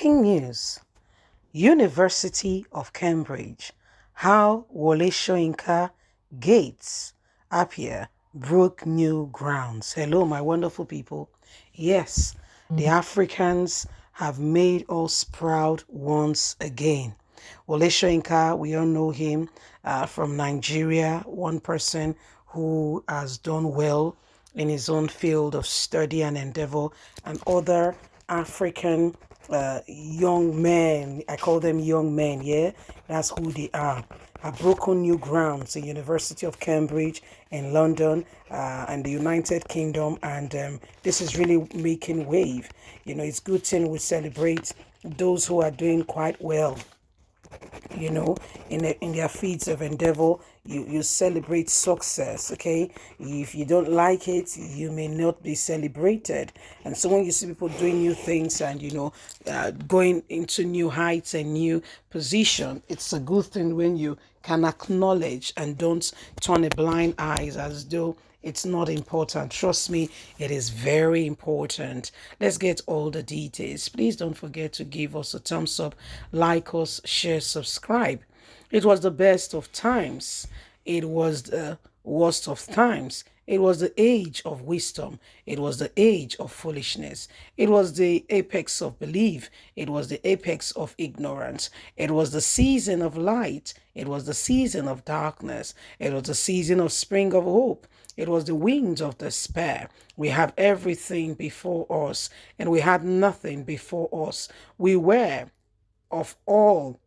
Breaking news. University of Cambridge. How Wole Soyinka Gates Appiah broke new grounds. Hello, my wonderful people. Yes, the Africans have made us proud once again. Wole Soyinka, we all know him from Nigeria, one person who has done well in his own field of study and endeavor, and other African young men, I call them young men, yeah, that's who they are, have broken new grounds, the University of Cambridge in London and the United Kingdom, and this is really making wave. You know, it's good thing we celebrate those who are doing quite well, you know, in their feats of endeavor. You celebrate success. Okay, if you don't like it, you may not be celebrated. And so when you see people doing new things and going into new heights and new position, it's a good thing when you can acknowledge and don't turn a blind eye as though it's not important. Trust me, it is very important. Let's get all the details. Please don't forget to give us a thumbs up, like us, share, subscribe. It was the best of times. It was the worst of times. It was the age of wisdom. It was the age of foolishness. It was the apex of belief. It was the apex of ignorance. It was the season of light. It was the season of darkness. It was the season of spring of hope. It was the winds of despair. We have everything before us, and we had nothing before us. We were of all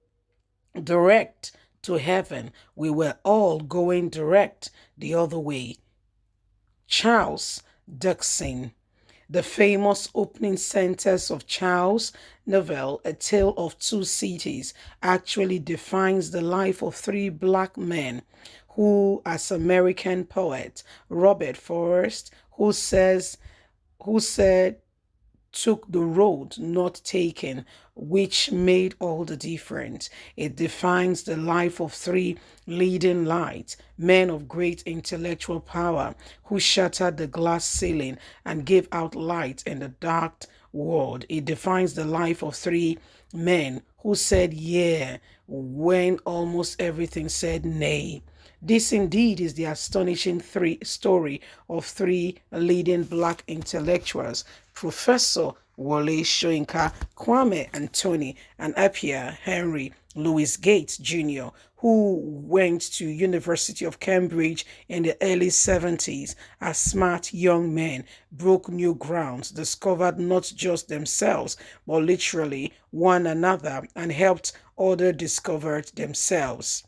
direct to heaven. We were all going direct the other way. Charles Dickens, the famous opening sentence of Charles' novel, A Tale of Two Cities, actually defines the life of three black men who, as American poet Robert Forrest, who said, took the road not taken, which made all the difference. It defines the life of three leading lights, men of great intellectual power, who shattered the glass ceiling and gave out light in the dark world. It defines the life of three men who said yeah when almost everything said nay. This indeed is the astonishing story of three leading black intellectuals, Professor Wole Soyinka, Kwame Anthony, and Appiah Henry Louis Gates Jr., who went to University of Cambridge in the early 70s as smart young men, broke new grounds, discovered not just themselves, but literally one another, and helped others discover themselves.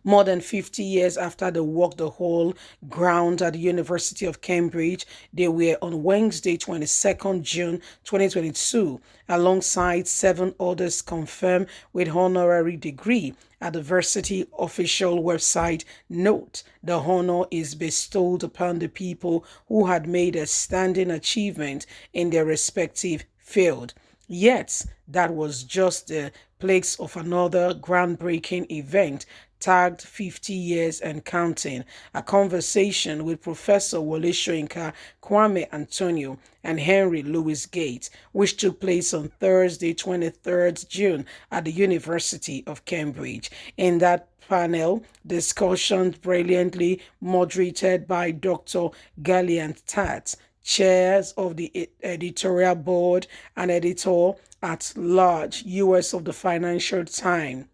More than 50 years after they walked the whole ground at the University of Cambridge, they were on Wednesday, 22nd June 2022, alongside 7 others confirmed with honorary degree. At the varsity official website note, the honor is bestowed upon the people who had made a standing achievement in their respective field. Yet, that was just the place of another groundbreaking event tagged 50 years and counting, a conversation with Professor Wole Soyinka, Kwame Antonio, and Henry Louis Gates, which took place on Thursday, 23rd June at the University of Cambridge. In that panel discussion, brilliantly moderated by Dr. Galliant Tats, chairs of the editorial board and editor at large, US of the Financial Times.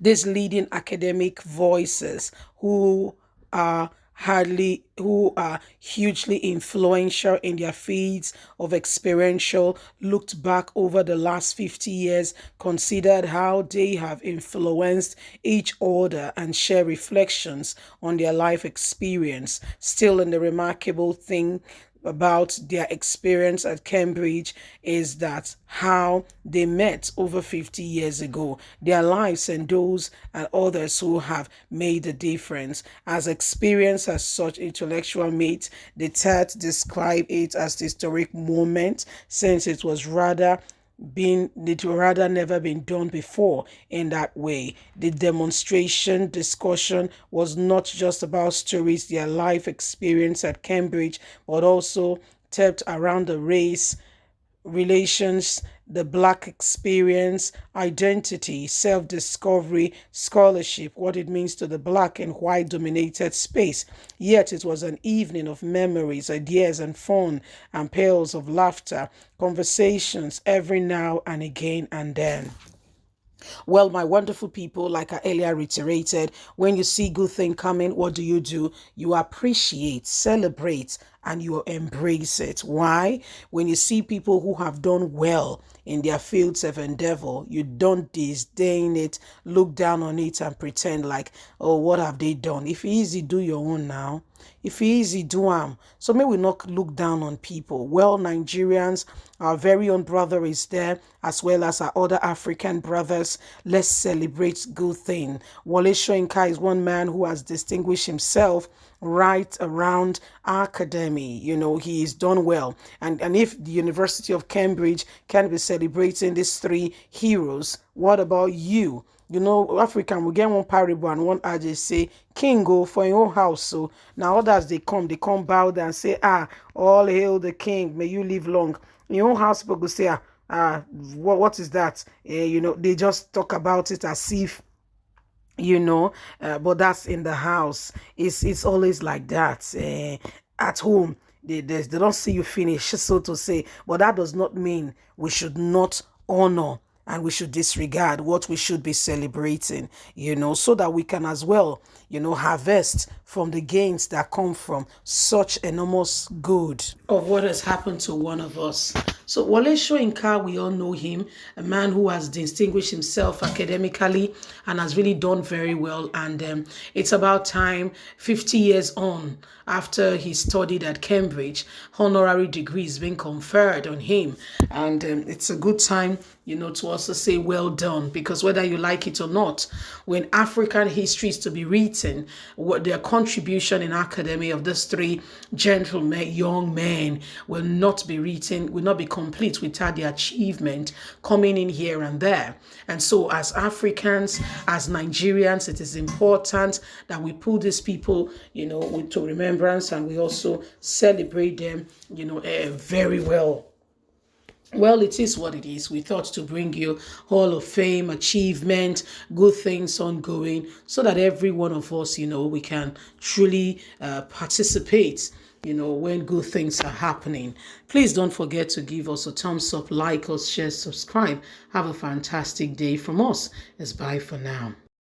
These leading academic voices who are hugely influential in their fields of experiential looked back over the last 50 years, considered how they have influenced each other, and share reflections on their life experience. Still, in the remarkable thing about their experience at Cambridge is that how they met over 50 years ago, their lives and those and others who have made a difference. As experience as such intellectual mates, the TED describe it as the historic moment, since it rather never been done before in that way. The demonstration discussion was not just about stories, their life experience at Cambridge, but also tapped around the race relations, the Black experience, identity, self-discovery, scholarship, what it means to the Black and white-dominated space. Yet it was an evening of memories, ideas, and fun, and peals of laughter, conversations every now and again and then. Well, my wonderful people, like I earlier reiterated, when you see good thing coming, what do? You appreciate, celebrate, and you embrace it. Why? When you see people who have done well in their fields of endeavor, you don't disdain it, look down on it, and pretend like, oh, what have they done? If it's easy, do your own now. If it's easy, do them. So may we not look down on people. Well, Nigerians, our very own brother is there, as well as our other African brothers. Let's celebrate good thing. Wole Soyinka is one man who has distinguished himself right around our academy. You know, he is done well. And if the University of Cambridge can be celebrating these three heroes, what about you? You know, African will get one parable and one adage say, King go for your own house. So now others they come bow down and say, all hail the king, may you live long. In your own house, people go say, what is that? You know, they just talk about it as if but that's in the house. It's always like that. At home, they don't see you finish, so to say. But that does not mean we should not honor and we should disregard what we should be celebrating, so that we can as well, harvest from the gains that come from such enormous good of what has happened to one of us. So Wole Soyinka, we all know him, a man who has distinguished himself academically and has really done very well. And it's about time, 50 years on, after he studied at Cambridge, honorary degrees being conferred on him. And it's a good time, to also say well done, because whether you like it or not, when African history is to be written, what their contribution in academy of these three gentlemen, young men, will not be written, will not be complete without the achievement coming in here and there. And so as Africans, as Nigerians, it is important that we put these people, to remembrance, and we also celebrate them, very well. Well, it is what it is. We thought to bring you Hall of Fame, achievement, good things ongoing, so that every one of us, we can truly participate, when good things are happening. Please don't forget to give us a thumbs up, like us, share, subscribe. Have a fantastic day from us. It's bye for now.